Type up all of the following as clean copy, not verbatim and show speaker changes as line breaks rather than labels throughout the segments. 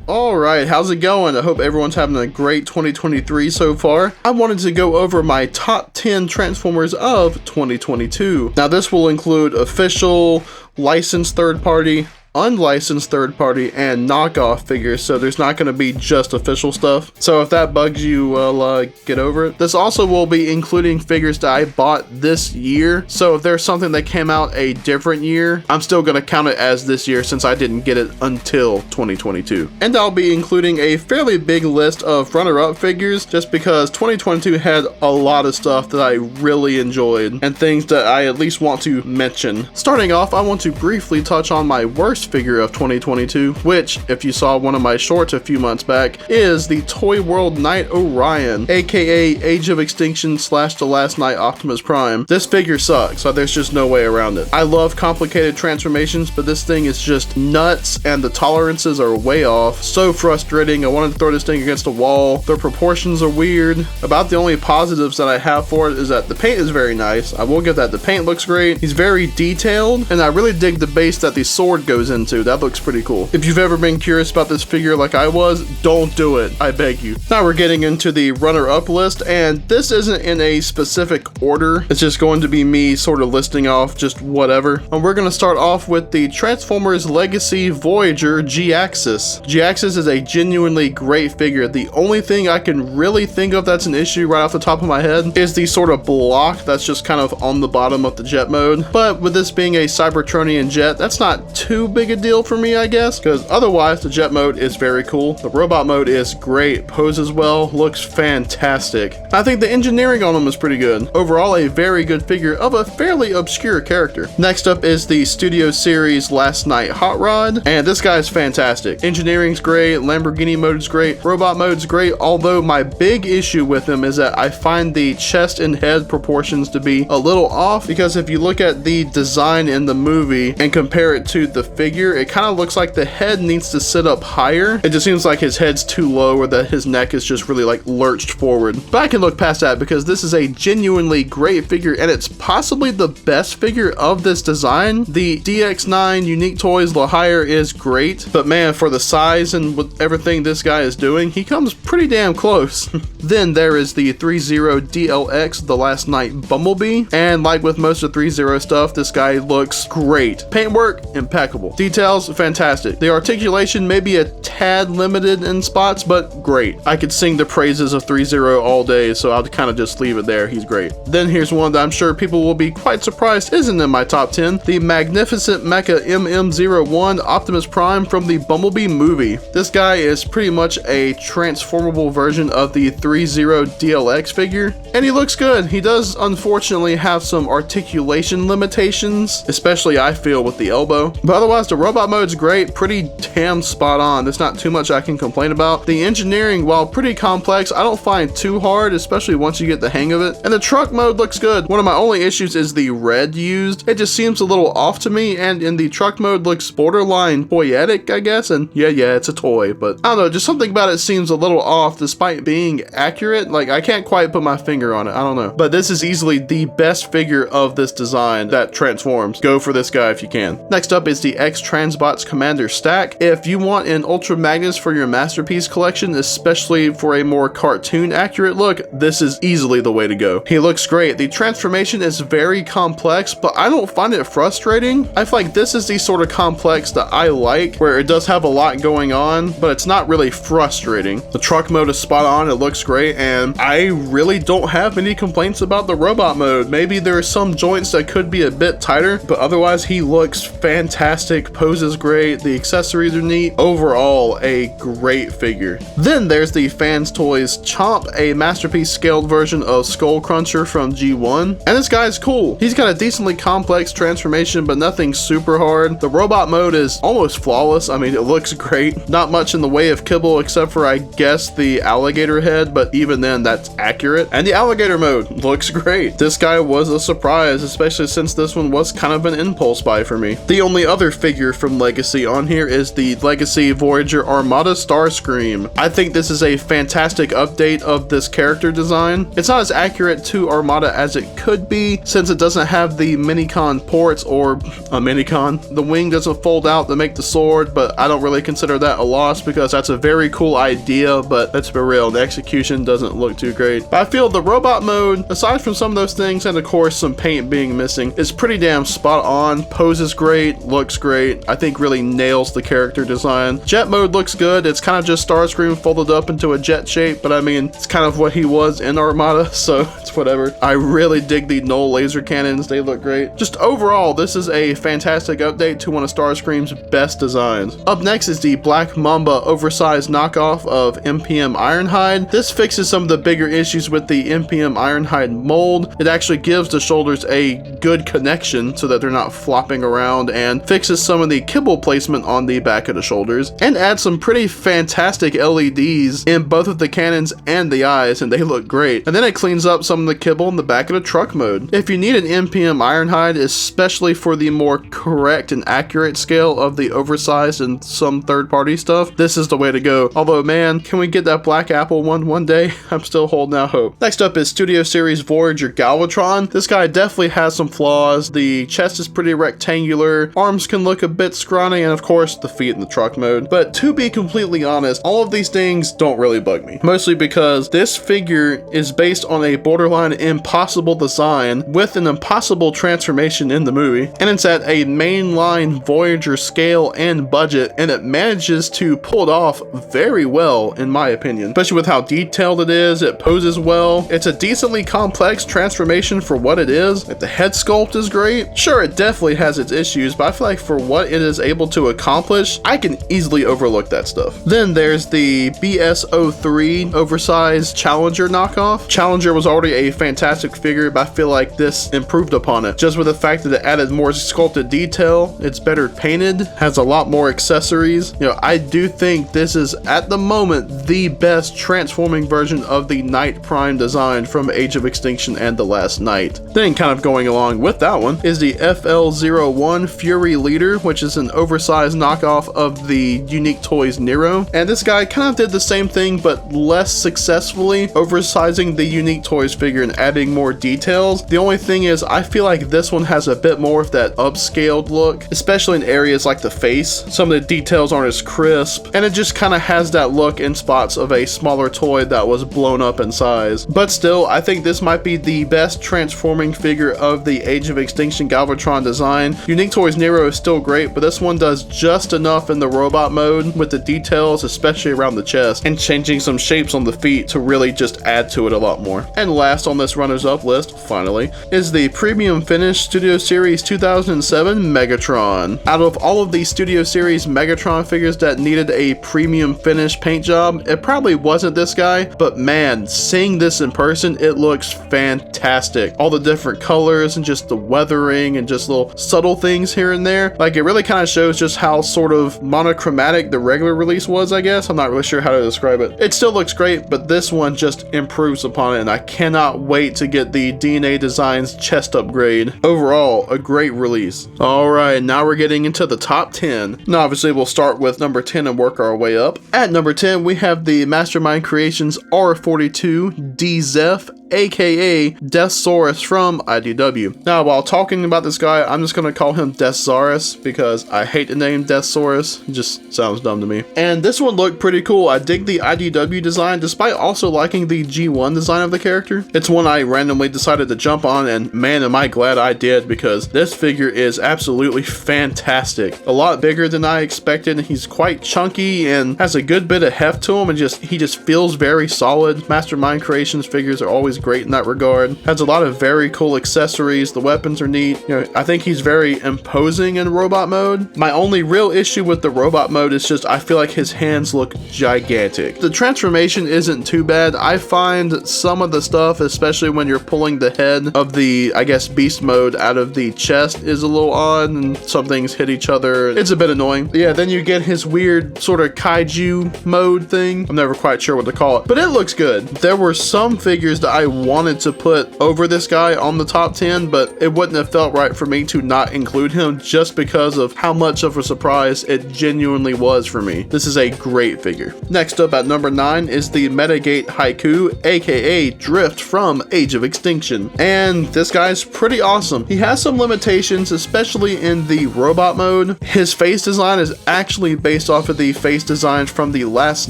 Alright, how's it going? I hope everyone's having a great 2023 so far. I wanted to go over my top 10 Transformers of 2022. Now this will include official, licensed third party, unlicensed third party, and knockoff figures, so there's not going to be just official stuff. So if that bugs you, well, get over it. This also will be including figures that I bought this year, so if there's something that came out a different year, I'm still going to count it as this year since I didn't get it until 2022. And I'll be including a fairly big list of runner-up figures just because 2022 had a lot of stuff that I really enjoyed and things that I at least want to mention. Starting off, I want to briefly touch on my worst figure of 2022, which, if you saw one of my shorts a few months back, is the Toy World Knight Orion, aka Age of Extinction / The Last Knight Optimus Prime. This figure sucks, so there's just no way around it. I love complicated transformations, but this thing is just nuts and the tolerances are way off. So frustrating. I wanted to throw this thing against a wall. The proportions are weird. About the only positives that I have for it is that the paint is very nice. I will give that. The paint looks great. He's very detailed, and I really dig the base that the sword goes into. That looks pretty cool. If you've ever been curious about this figure like I was, don't do it. I beg you. Now we're getting into the runner-up list, and this isn't in a specific order. It's just going to be me sort of listing off just whatever. And we're going to start off with the Transformers Legacy Voyager G-Axis. G-Axis is a genuinely great figure. The only thing I can really think of that's an issue right off the top of my head is the sort of block that's just kind of on the bottom of the jet mode. But with this being a Cybertronian jet, that's not too big a deal for me, I guess, because otherwise the jet mode is very cool. The robot mode is great, poses well, looks fantastic. I think the engineering on him is pretty good. Overall, a very good figure of a fairly obscure character. Next up is the Studio Series Last Knight Hot Rod, and this guy is fantastic. Engineering's great, Lamborghini mode is great, robot mode's great, although my big issue with him is that I find the chest and head proportions to be a little off, because if you look at the design in the movie and compare it to the figure, it kind of looks like the head needs to sit up higher. It just seems like his head's too low or that his neck is just really like lurched forward. But I can look past that because this is a genuinely great figure and it's possibly the best figure of this design. The DX9 Unique Toys Lahire is great, but man, for the size and with everything this guy is doing, he comes pretty damn close. Then there is the 3-0 DLX The Last Knight Bumblebee, and like with most of 3-0 stuff, this guy looks great. Paintwork, impeccable. Details, fantastic. The articulation may be a tad limited in spots, but great. I could sing the praises of 3-0 all day, so I'll kind of just leave it there. He's great. Then here's one that I'm sure people will be quite surprised isn't in my top 10. The Magnificent Mecha MM01 Optimus Prime from the Bumblebee movie. This guy is pretty much a transformable version of the 3-0 DLX figure, and he looks good. He does unfortunately have some articulation limitations, especially I feel with the elbow, but otherwise the robot mode's great, pretty damn spot on. There's not too much I can complain about. The engineering, while pretty complex, I don't find too hard, especially once you get the hang of it. And the truck mode looks good. One of my only issues is the red used. It just seems a little off to me, and in the truck mode looks borderline toyetic, I guess. And yeah, it's a toy, but I don't know, just something about it seems a little off despite being accurate. Like, I can't quite put my finger on it. I don't know. But this is easily the best figure of this design that transforms. Go for this guy if you can. Next up is the X-Transbots Commander Stack. If you want an Ultra Magnus for your Masterpiece collection, especially for a more cartoon accurate look, this is easily the way to go. He looks great. The transformation is very complex, but I don't find it frustrating. I feel like this is the sort of complex that I like, where it does have a lot going on, but it's not really frustrating. The truck mode is spot on. It looks great, and I really don't have any complaints about the robot mode. Maybe there are some joints that could be a bit tighter, but otherwise he looks fantastic, poses great, the accessories are neat. Overall, a great figure. Then there's the Fans Toys Chomp, a Masterpiece scaled version of Skull Cruncher from G1, and this guy's cool. He's got a decently complex transformation, but nothing super hard. The robot mode is almost flawless. I mean, it looks great. Not much in the way of kibble except for, I guess, the alligator head, but even then that's accurate. And the alligator mode looks great. This guy was a surprise, especially since this one was kind of an impulse buy for me. The only other figure figure from Legacy on here is the Legacy Voyager Armada Starscream. I think this is a fantastic update of this character design. It's not as accurate to Armada as it could be, since it doesn't have the minicon ports or a minicon. The wing doesn't fold out to make the sword, but I don't really consider that a loss because that's a very cool idea, but let's be real, the execution doesn't look too great. But I feel the robot mode, aside from some of those things and of course some paint being missing, is pretty damn spot on. Poses great, looks great. I think really nails the character design. Jet mode looks good. It's kind of just Starscream folded up into a jet shape, but I mean, it's kind of what he was in Armada, so it's whatever. I really dig the null laser cannons. They look great. Just overall, this is a fantastic update to one of Starscream's best designs. Up next is the Black Mamba oversized knockoff of MPM Ironhide. This fixes some of the bigger issues with the MPM Ironhide mold. It actually gives the shoulders a good connection so that they're not flopping around, and fixes some of the kibble placement on the back of the shoulders, and adds some pretty fantastic LEDs in both of the cannons and the eyes, and they look great. And then it cleans up some of the kibble in the back of the truck mode. If you need an MPM Ironhide, especially for the more correct and accurate scale of the oversized and some third-party stuff, this is the way to go. Although, man, can we get that Black Apple one day? I'm still holding out hope. Next up is Studio Series Voyager Galvatron. This guy definitely has some flaws. The chest is pretty rectangular, arms can look a bit scrawny, and of course the feet in the truck mode. But to be completely honest, all of these things don't really bug me. Mostly because this figure is based on a borderline impossible design with an impossible transformation in the movie, and it's at a mainline Voyager scale and budget, and it manages to pull it off very well in my opinion. Especially with how detailed it is, it poses well. It's a decently complex transformation for what it is. Like, the head sculpt is great. Sure, it definitely has its issues, but I feel like for what it is able to accomplish, I can easily overlook that stuff. Then there's the BS03 oversized Challenger knockoff. Challenger was already a fantastic figure, but I feel like this improved upon it. Just with the fact that it added more sculpted detail, it's better painted, has a lot more accessories. You know, I do think this is, at the moment, the best transforming version of the Knight Prime design from Age of Extinction and The Last Knight. Then kind of going along with that one is the FL01 Fury Leader, which is an oversized knockoff of the Unique Toys Nero. And this guy kind of did the same thing, but less successfully, oversizing the Unique Toys figure and adding more details. The only thing is, I feel like this one has a bit more of that upscaled look, especially in areas like the face. Some of the details aren't as crisp, and it just kind of has that look in spots of a smaller toy that was blown up in size. But still, I think this might be the best transforming figure of the Age of Extinction Galvatron design. Unique Toys Nero is still great, but this one does just enough in the robot mode with the details, especially around the chest, and changing some shapes on the feet to really just add to it a lot more. And last on this runners up list, finally, is the Premium Finish Studio Series 2007 Megatron. Out of all of the Studio Series Megatron figures that needed a premium finish paint job, it probably wasn't this guy, but man, seeing this in person, it looks fantastic. All the different colors and just the weathering and just little subtle things here and there. Like, it really kind of shows just how sort of monochromatic the regular release was, I guess. I'm not really sure how to describe it. It still looks great, but this one just improves upon it, and I cannot wait to get the DNA Designs chest upgrade. Overall, a great release. Alright, now we're getting into the top 10. Now obviously we'll start with number 10 and work our way up. At number 10, we have the Mastermind Creations R42 DZEF, aka Deathsaurus from IDW. Now, while talking about this guy, I'm just gonna call him Deathsaurus because I hate the name Deathsaurus. It just sounds dumb to me. And this one looked pretty cool. I dig the IDW design despite also liking the G1 design of the character. It's one I randomly decided to jump on, and man, am I glad I did, because this figure is absolutely fantastic. A lot bigger than I expected. He's quite chunky and has a good bit of heft to him, and he just feels very solid. Mastermind Creations figures are always great in that regard. Has a lot of very cool accessories. The weapons are neat. You know, I think he's very imposing in robot mode. My only real issue with the robot mode is just I feel like his hands look gigantic. The transformation isn't too bad. I find some of the stuff, especially when you're pulling the head of the, I guess, beast mode out of the chest, is a little odd, and some things hit each other. It's a bit annoying. Yeah, then you get his weird sort of kaiju mode thing. I'm never quite sure what to call it, but it looks good. There were some figures that I I wanted to put over this guy on the top 10, but it wouldn't have felt right for me to not include him just because of how much of a surprise it genuinely was for me. This is a great figure. Next up at number 9 is the Metagate Haiku, aka Drift from Age of Extinction. And this guy's pretty awesome. He has some limitations, especially in the robot mode. His face design is actually based off of the face design from the Last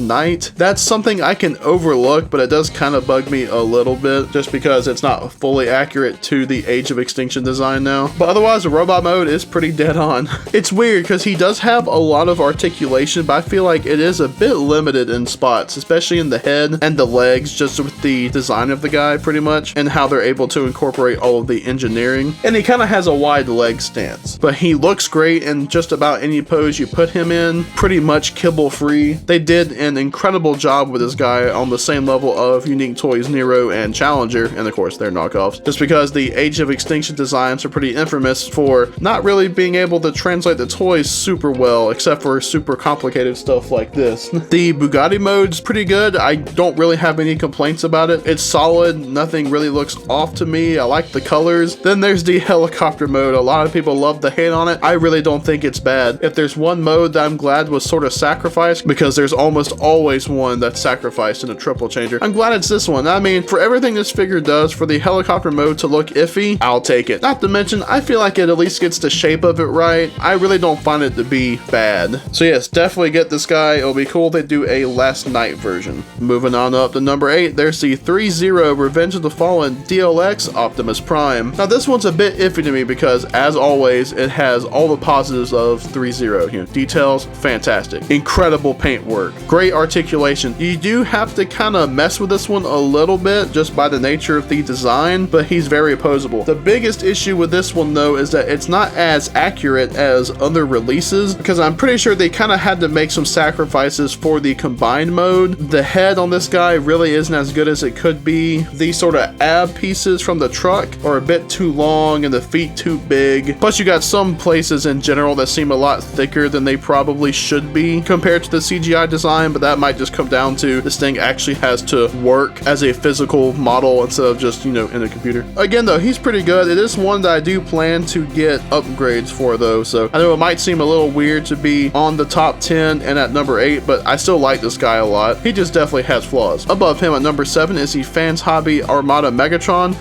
Night. That's something I can overlook, but it does kind of bug me a little bit just because it's not fully accurate to the Age of Extinction design now. But otherwise, the robot mode is pretty dead on. It's weird because he does have a lot of articulation, but I feel like it is a bit limited in spots, especially in the head and the legs, just with the design of the guy pretty much, and how they're able to incorporate all of the engineering. And he kind of has a wide leg stance, but he looks great in just about any pose you put him in, pretty much kibble free. They did an incredible job with this guy on the same level of Unique Toys Nero and Challenger, and of course they're knockoffs, just because the Age of Extinction designs are pretty infamous for not really being able to translate the toys super well, except for super complicated stuff like this. The Bugatti mode's pretty good. I don't really have any complaints about it. It's solid. Nothing really looks off to me. I like the colors. Then there's the helicopter mode. A lot of people love to hate on it. I really don't think it's bad. If there's one mode that I'm glad was sort of sacrificed, because there's almost always one that's sacrificed in a triple changer, I'm glad it's this one. I mean, for everything this figure does, for the helicopter mode to look iffy, I'll take it. Not to mention, I feel like it at least gets the shape of it right. I really don't find it to be bad. So yes, definitely get this guy. It'll be cool if they do a Last Night version. Moving on up to number 8, there's the 3-0 Revenge of the Fallen DLX Optimus Prime. Now this one's a bit iffy to me because, as always, it has all the positives of 3-0. You know, details, fantastic. Incredible paint work. Great articulation. You do have to kind of mess with this one a little bit just by the nature of the design, but he's very opposable. The biggest issue with this one though is that it's not as accurate as other releases, because I'm pretty sure they kind of had to make some sacrifices for the combined mode. The head on this guy really isn't as good as it could be. These sort of ab pieces from the truck are a bit too long and the feet too big. Plus you got some places in general that seem a lot thicker than they probably should be compared to the CGI design, but that might just come down to this thing actually has to work as a physical model instead of just, you know, in a computer. Again though, he's pretty good. It is one that I do plan to get upgrades for though, so I know it might seem a little weird to be on the top 10 and at number 8, but I still like this guy a lot. He just definitely has flaws. Above him at number 7 is the Fans Hobby Armada Megatron.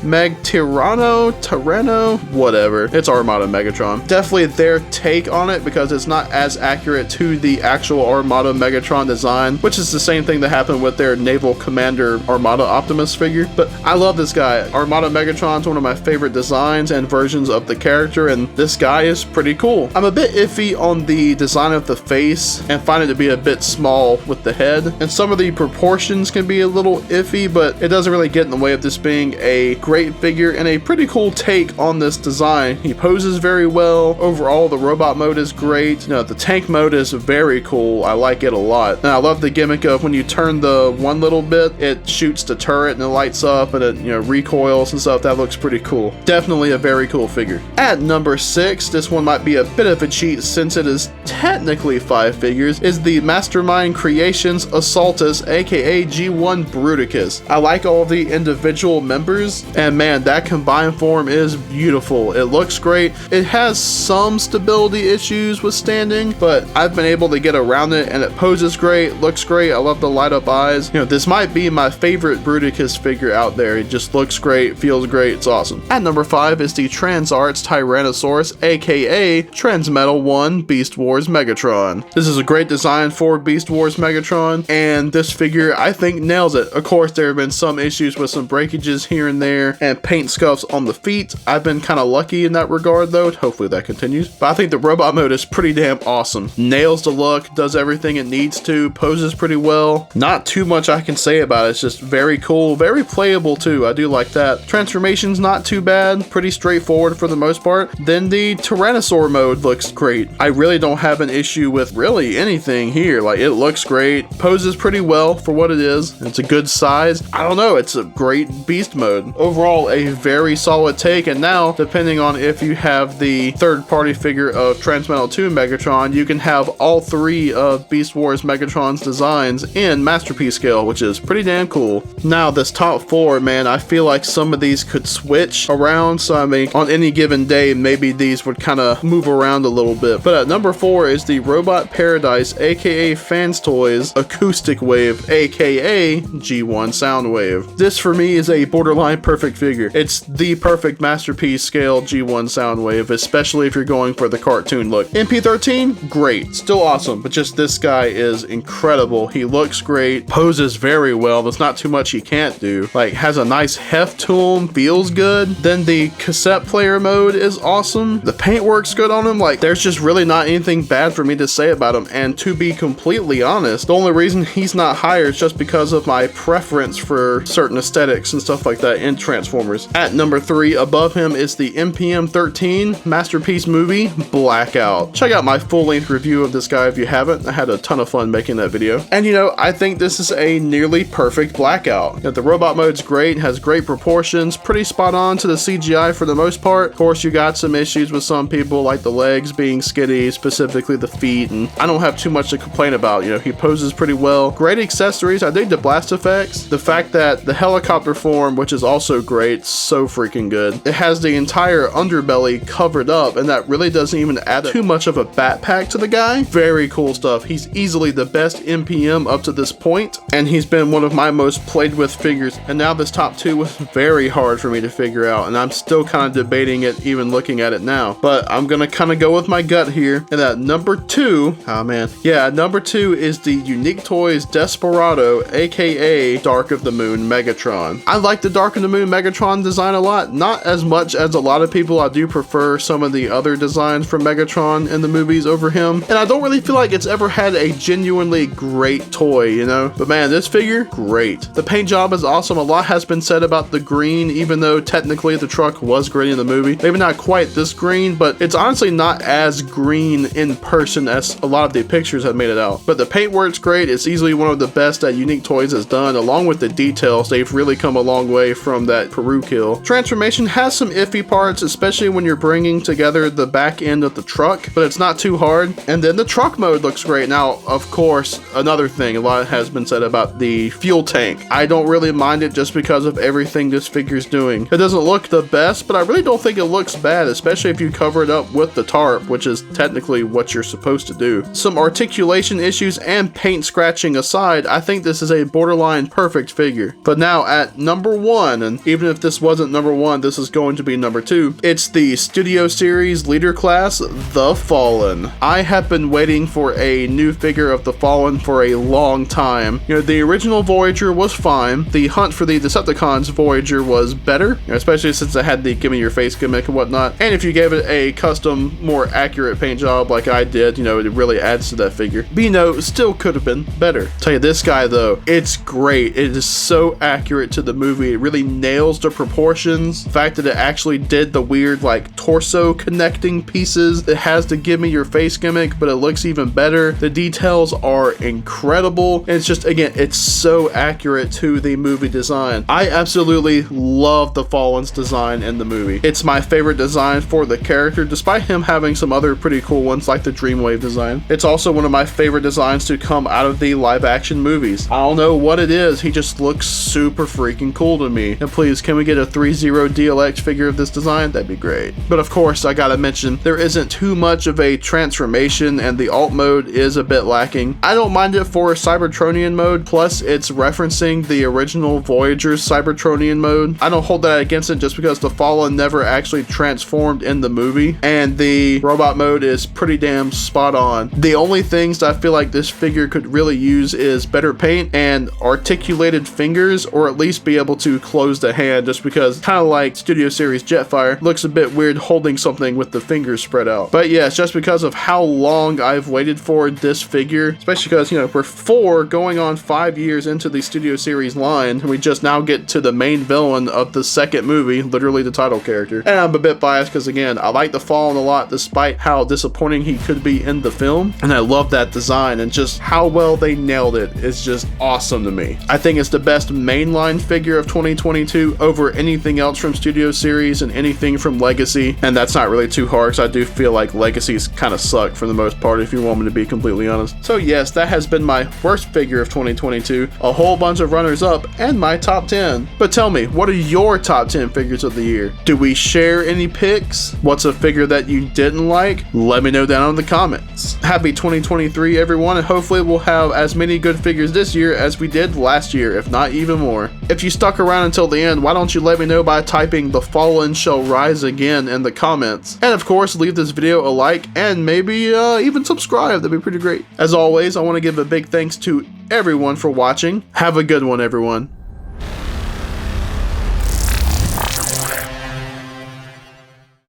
Tyranno, whatever. It's Armada Megatron. Definitely their take on it because it's not as accurate to the actual Armada Megatron design, which is the same thing that happened with their Naval Commander Armada Optimus figure. But I love this guy. Armada Megatron's one of my favorite designs and versions of the character, and this guy is pretty cool. I'm a bit iffy on the design of the face and find it to be a bit small with the head, and some of the proportions can be a little iffy, but it doesn't really get in the way of this being a great figure and a pretty cool take on this design. He poses very well. Overall, the robot mode is great. You know, the tank mode is very cool. I like it a lot. And I love the gimmick of when you turn the one little bit, it shoots the turret and it lights up and it, you know, recoils and stuff. That looks pretty cool. Definitely a very cool figure. At number 6, this one might be a bit of a cheat since it is technically 5 figures, is the Mastermind Creations Assaultus, aka G1 Bruticus. I like all of the individual members, and man, that combined form is beautiful. It looks great. It has some stability issues with standing, but I've been able to get around it, and it poses great, looks great. I love the light up eyes. You know, this might be my favorite Bruticus figure out there. It just looks great, feels great, it's awesome. At number 5 is the Transarts Tyrannosaurus, aka Transmetal 1 Beast Wars Megatron. This is a great design for Beast Wars Megatron, and this figure I think nails it. Of course, there have been some issues with some breakages here and there and paint scuffs on the feet. I've been kind of lucky in that regard though. Hopefully that continues. But I think the robot mode is pretty damn awesome. Nails the look, does everything it needs to, poses pretty well. Not too much I can say about it. It's just very cool, very playable too. I do like that. Transformation's not too bad, pretty straightforward for the most part. Then the Tyrannosaur mode looks great. I really don't have an issue with really anything here. Like, it looks great, poses pretty well for what it is. It's a good size. I don't know, it's a great beast mode. Overall, a very solid take, and now, depending on if you have the third-party figure of Transmetal 2 Megatron, you can have all 3 of Beast Wars Megatron's designs in Masterpiece scale, which is pretty damn cool. Now, this top before, man, I feel like some of these could switch around. So I mean, on any given day, maybe these would kind of move around a little bit. But at number 4 is the Robot Paradise, aka Fans Toys Acoustic Wave, aka G1 Soundwave. This for me is a borderline perfect figure. It's the perfect masterpiece scale G1 Soundwave, especially if you're going for the cartoon look. MP13, great, still awesome, but just this guy is incredible. He looks great, poses very well. There's not too much he can't do. Like, has a nice heft to him, feels good. Then the cassette player mode is awesome. The paint works good on him. Like, there's just really not anything bad for me to say about him. And to be completely honest, the only reason he's not higher is just because of my preference for certain aesthetics and stuff like that in Transformers. At number 3, above him, is the MPM 13 Masterpiece Movie Blackout. Check out my full-length review of this guy if you haven't. I had a ton of fun making that video. And you know, I think this is a nearly perfect Blackout. You know, the robot mode's great, has great proportions, pretty spot on to the CGI for the most part. Of course, you got some issues with some people, like the legs being skinny, specifically the feet, and I don't have too much to complain about. You know, he poses pretty well. Great accessories. I dig the blast effects. The fact that the helicopter form, which is also great, so freaking good. It has the entire underbelly covered up, and that really doesn't even add too much of a backpack to the guy. Very cool stuff. He's easily the best MPM up to this point, and he's been one of my most played with figures. And now this top 2 was very hard for me to figure out, and I'm still kind of debating it even looking at it now. But I'm gonna kind of go with my gut here. And at number 2, oh man, yeah, number 2 is the Unique Toys Desperado, aka Dark of the Moon Megatron. I like the Dark of the Moon Megatron design a lot, not as much as a lot of people. I do prefer some of the other designs from Megatron in the movies over him, and I don't really feel like it's ever had a genuinely great toy, you know? But man, this figure, great. The paint job is awesome. A lot has been said about the green, even though technically the truck was green in the movie. Maybe not quite this green, but it's honestly not as green in person as a lot of the pictures have made it out. But the paint works great. It's easily one of the best that Unique Toys has done. Along with the details, they've really come a long way from that Peru kill. Transformation has some iffy parts, especially when you're bringing together the back end of the truck, but it's not too hard. And then the truck mode looks great. Now, of course, another thing, a lot has been said about the fuel tank. I don't really mind it just because of everything this figure's doing. It doesn't look the best, but I really don't think it looks bad, especially if you cover it up with the tarp, which is technically what you're supposed to do. Some articulation issues and paint scratching aside, I think this is a borderline perfect figure. But now at number 1, and even if this wasn't number 1, this is going to be number 2, it's the Studio Series Leader Class, The Fallen. I have been waiting for a new figure of The Fallen for a long time. You know, the original Voyager was fine. The Hunt for the Decepticons Voyager was better, you know, especially since it had the give me your face gimmick and whatnot. And if you gave it a custom, more accurate paint job like I did, you know, it really adds to that figure. But you know, still could have been better. Tell you, this guy though, it's great. It is so accurate to the movie. It really nails the proportions. The fact that it actually did the weird like torso connecting pieces. It has the give me your face gimmick, but it looks even better. The details are incredible. And it's just, again, it's so accurate to the movie design. I absolutely love the Fallen's design in the movie. It's my favorite design for the character, despite him having some other pretty cool ones like the Dreamwave design. It's also one of my favorite designs to come out of the live action movies. I don't know what it is, he just looks super freaking cool to me. And please, can we get a 3-0 DLX figure of this design? That'd be great. But of course, I gotta mention, there isn't too much of a transformation, and the alt mode is a bit lacking. I don't mind it for Cybertronian mode, plus it's referencing the original Voyager's Cybertronian mode. I don't hold that against it just because the Fallen never actually transformed in the movie, and the robot mode is pretty damn spot on. The only things that I feel like this figure could really use is better paint and articulated fingers, or at least be able to close the hand, just because kind of like Studio Series Jetfire, looks a bit weird holding something with the fingers spread out. But yeah, it's just because of how long I've waited for this figure, especially because, you know, we're 4 going on 5 years into the Studio Series line, and we just now get to the main villain of the second movie, literally the title character. And I'm a bit biased because, again, I like the Fallen a lot despite how disappointing he could be in the film, and I love that design, and just how well they nailed it is just awesome to me. I think it's the best mainline figure of 2022 over anything else from Studio Series and anything from Legacy, and that's not really too hard because I do feel like Legacies kind of suck for the most part, if you want me to be completely honest. So yes, that has been my worst figure of 2022, a whole bunch of runners up, and my my top 10. But tell me, what are your top 10 figures of the year? Do we share any picks? What's a figure that you didn't like? Let me know down in the comments. Happy 2023 everyone, and hopefully we'll have as many good figures this year as we did last year, if not even more. If you stuck around until the end, why don't you let me know by typing "The Fallen Shall Rise Again" in the comments. And of course, leave this video a like and maybe even subscribe. That'd be pretty great. As always, I want to give a big thanks to everyone for watching. Have a good one, everyone.